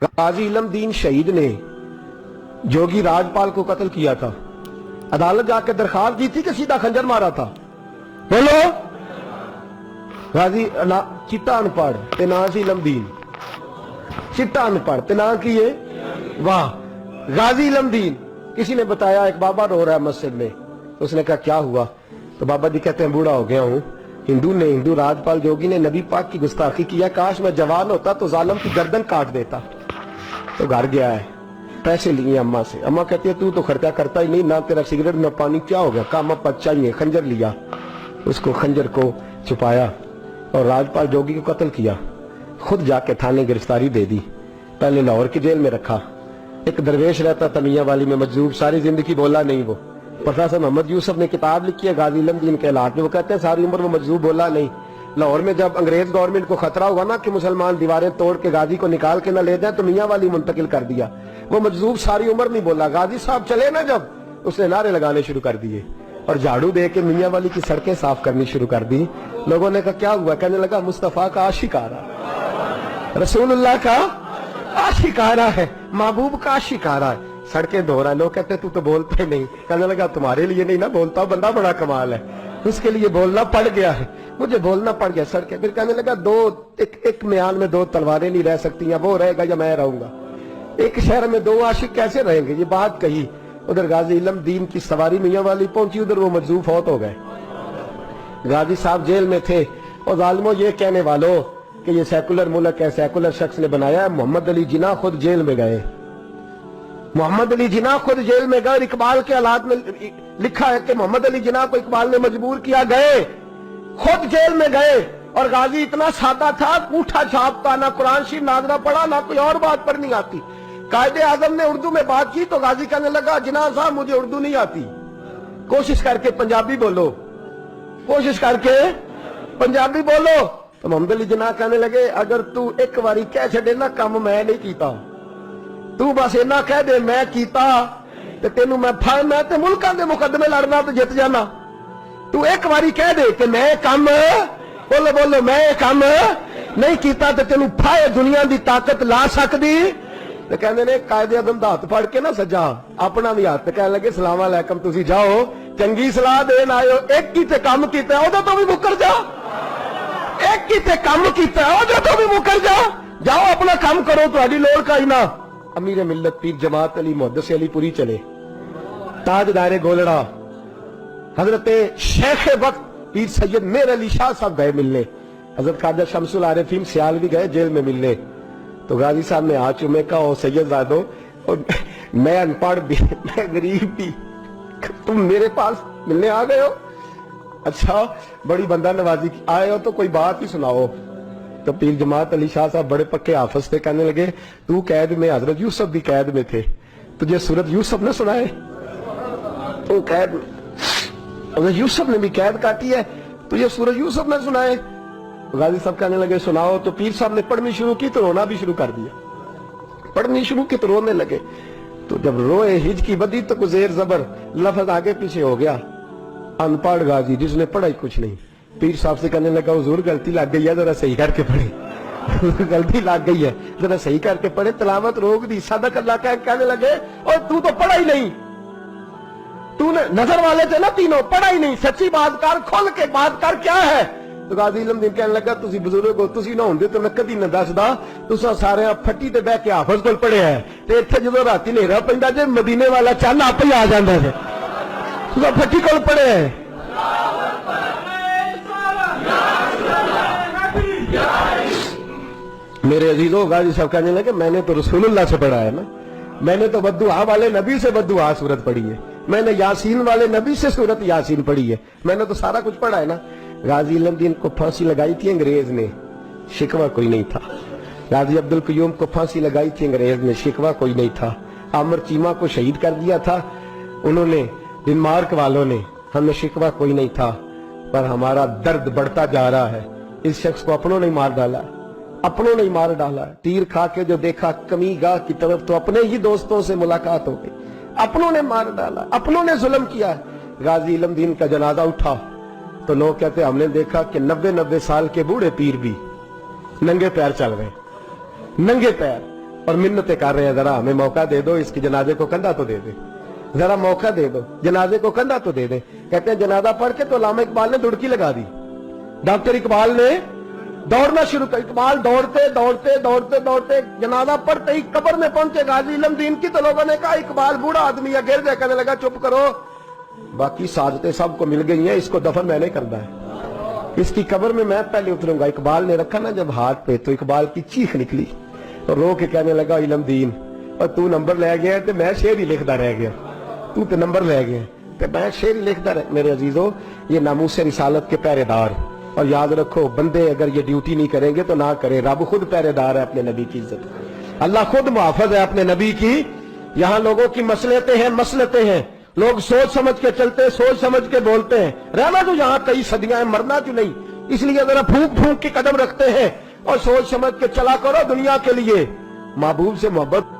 गाजी इलम दीन शहीद ने जोगी राजपाल को कत्ल किया था। अदालत जाकर दरखास्त दी थी कि सीधा खंजर मारा था। बोलो। गाजी चिट्टा अनपढ़ ते ना सी इलम दीन, चिट्टा अनपढ़ ते ना की है वाह गाजी इलम दीन। किसी ने बताया एक बाबा रो रहा है मस्जिद में, तो उसने कहा क्या हुआ? तो बाबा जी कहते हैं बूढ़ा हो गया हूं, हिंदू राजपाल जोगी ने नबी पाक की गुस्ताखी किया, काश मैं जवान होता तो जालिम की गर्दन काट देता। तो घर गया है, पैसे लिए अम्मा से। अम्मा कहती है तू तो खर्चा करता ही नहीं, ना तेरा सिगरेट ना पानी, क्या हो गया? काम अब चाहिए। खंजर लिया, उसको खंजर को छुपाया और राजपाल जोगी को कत्ल किया। खुद जाके थाने गिरफ्तारी दे दी, पहले लाहौर की जेल में रखा। एक दरवेश रहता था मियां वाली में मजजूब, सारी जिंदगी बोला नहीं। वो प्रोफेसर मोहम्मद यूसुफ ने किताब लिखी है गाजी इलम दीन के हालात में, वो कहते हैं सारी उम्र वो मजजूब बोला नहीं। लाहौर में जब अंग्रेज गवर्नमेंट को खतरा हुआ ना कि मुसलमान दीवारें तोड़ के गाजी को निकाल के ना ले जाए, तो मियां वाली मुंतकिल कर दिया। वो मजजूब सारी उम्र नहीं बोला। गाजी साहब चले ना जब, उसने नारे लगाने शुरू कर दिए और झाड़ू दे के मियां वाली की सड़कें साफ करनी शुरू कर दी। लोगों ने कहा क्या हुआ? कहने लगा मुस्तफा का आशिक आ रहा, रसूलुल्लाह का आशिक आ रहा है, महबूब का आशिक आ रहा है, सड़कें धो रहा है। लोग कहते तू तो बोलते नहीं। कहने लगा तुम्हारे लिए नहीं ना बोलता, बंदा बड़ा कमाल है, उसके लिए बोलना पड़ गया है, मुझे बोलना पड़ गया सड़कें। फिर कहने लगा एक म्यान में दो तलवारें नहीं रह सकती, या वो रहेगा या मैं रहूंगा। एक शहर में दो आशिक कैसे रहेंगे? ये बात कही। उधर गाजी इलम दीन की सवारी मियां वाली पहुंची, उधर वो मजजूब फौत हो गए। गाजी साहब जेल में थे और जालिमों ये कहने वालों कि ये सेकुलर मुल्क है, सेकुलर शख्स ने बनाया है। मोहम्मद अली जिन्ना खुद जेल में गए, मोहम्मद अली जिन्ना खुद जेल में गए। इकबाल के हालात में लिखा है कि मोहम्मद अली जिन्ना को इकबाल ने मजबूर किया, गए खुद जेल में गए। और गाजी इतना सादा था, अंगूठा छापता, ना कुरान शरीफ नाजरा पढ़ा, ना कोई और बात पढ़नी आती। कायदे आजम ने उर्दू में बात की तो गाजी कहने लगा जिन्ना साहब मुझे उर्दू नहीं आती, कोशिश करके पंजाबी बोलो, कोशिश करके पंजाबी बोलो। तो मोहम्मद अली जिन्ना कहने लगे अगर तू एक बारी कह छड़े ना काम मैं नहीं कीता, तू बस इना कह दे मैं कीता ते तेनू मैं फड़, मैं ते मुल्कां दे मुकदमे लड़ना तो जित जाना। तू एक बारी कह दे कि मैं काम, बोलो बोलो, मैं काम नहीं कीता ते तेनू फाए दुनिया दी ताकत ला सकदी। तो कहते ने कायदे आजम दा हाथ फड़ के ना सजा अपना भी हाथ, कहने लगे सलाम अलैकुम, तुसी जाओ चंगी सलाह देन आयो, एक ही ते काम कीता ओदे तो भी मुकर जा, एक ही ते काम कीता ओदे तो भी मुकर जा, जाओ अपना काम करो, तुम्हारी लोड़ का ही ना। अमीर मिल्लत पीर जमात अली मुहद्दिस अली पुरी चले, ताजदारे गोलड़ा हजरत शेख वक्त पीर सैयद मेर अली शाह साहब गए मिलने, हजरत ख्वाजा शमसुल आरिफीन सियाल भी गए जेल में मिलने। तो गाजी साहब ने हाथ चूमे कहा ओ सैयद जादो, मैं अनपढ़ भी, मैं गरीब भी, तुम मेरे पास मिलने आ गए हो? अच्छा बड़ी बंदा नवाजी की आए हो तो कोई बात ही सुनाओ। तो पीर जमात अली शाह साहब बड़े पक्के हाफिज थे, कहने लगे तू कैद में, हजरत यूसुफ भी कैद में थे, तुझे सूरत यूसुफ ने सुनाए? तू कैद में, हजरत यूसुफ ने भी कैद काटी है, तुझे सूरत यूसुफ ने सुनाए? गाजी साहब कहने लगे सुनाओ। तो पीर साहब ने पढ़नी शुरू की तो रोना भी शुरू कर दिया, पढ़नी शुरू की तो रोने लगे। तो जब रोए हिज की बदी तो गुजेर जबर लफ्ज आगे पीछे हो गया। अनपढ़ गाजी जिसने पढ़ा ही कुछ नहीं, पीर साहब से कहने लगा हुजूर गलती लग गई है, जरा सही करके पढ़े, गलती लग गई है जरा सही करके पढ़े, तलावत रोक दी, सदक अल्लाह कहने लगे और तू तो पढ़ा ही नहीं, तूने नजर वाले थे ना तीनों, पढ़ा ही नहीं, सच्ची बात कर, खोल के बात कर, क्या है? तो गाजी इलम दीन कहने लगा तुसी बुजुर्ग हो, तुसी ना होंदे तो मैं कदी ना दसदा, तुसा सारे फट्टी ते बह के हाफिज कोल पढ़िया है, ते इत्थे जदों राती नेरा पैंदा जे मदीने वाला चंद आपे ही आ जांदा है, तुसा फट्टी कोल पढ़िया है। मेरे अजीजों गाजी साहब कहने लगे मैंने तो रसूलुल्लाह से पढ़ा है ना, मैंने तो बद्दुआ वाले नबी से बद्दुआ सूरत पढ़ी है, मैंने यासीन वाले नबी से सूरत यासीन पढ़ी है, मैंने तो सारा कुछ पढ़ा है ना। गाजी इलम दीन को फांसी लगाई थी अंग्रेज ने, शिकवा कोई नहीं था। गाजी अब्दुल कयूम को फांसी लगाई थी अंग्रेज ने, शिकवा कोई नहीं था। आमिर चीमा को शहीद कर दिया था उन्होंने, डेनमार्क वालों ने, हमें शिकवा कोई नहीं था। पर हमारा दर्द बढ़ता जा रहा है, इस शख्स को अपनों ने मार डाला, अपनों ने मार डाला। तीर खा के जो देखा कमी गाह की तरफ तो अपने ही दोस्तों से मुलाकात हो गई, अपनों ने मार डाला, अपनों ने जुल्म किया। गाजी इलम दीन का जनाजा उठा तो लोग कहते हमने देखा कि 90-90 साल के बूढ़े पीर भी नंगे पैर चल रहे, नंगे पैर। اور منتیں کر رہے ہیں ذرا ہمیں موقع دے دو, اس کی جنازے کو کندھا تو دے دے, ذرا موقع دے دو, جنازے کو کندھا تو دے دے. کہتے ہیں جنازہ پڑھ کے تو علامہ اقبال نے دڑکی لگا دی, ڈاکٹر اقبال نے دوڑنا شروع کر. اقبال دوڑتے دوڑتے دوڑتے دوڑتے جنازہ پڑھتے ہی قبر میں پہنچے غازی علم دین کی, تو لوگوں نے کہا اقبال بوڑھا آدمی ہے, گر جائے. کہنے لگا چپ کرو, باقی سعادتیں سب کو مل گئی ہیں, اس کو دفن میں نہیں کرنا ہے, اس کی قبر میں پہلے اتروں گا. اقبال نے رکھا نا جب ہاتھ پہ, تو اقبال کی چیخ نکلی, تو رو کے کہنے لگا علم دین, اور تو نمبر لے گیا تو میں شعر ہی لکھتا رہ گیا, تو تے نمبر لے گیا تو میں شعر ہی لکھتا رہ. میرے عزیزو, یہ ناموس رسالت کے پہرے دار, اور یاد رکھو بندے اگر یہ ڈیوٹی نہیں کریں گے تو نہ کریں, رب خود پہرے دار ہے اپنے نبی کی عزت, اللہ خود محافظ ہے اپنے نبی کی. یہاں لوگوں کی مسلطیں ہیں, لوگ سوچ سمجھ کے چلتے, سوچ سمجھ کے بولتے ہیں. رہنا تو یہاں کئی صدیاں ہیں, مرنا کیوں نہیں, اس لیے ذرا پھونک پھونک کے قدم رکھتے ہیں, اور سوچ سمجھ کے چلا کرو دنیا کے لیے. محبوب سے محبت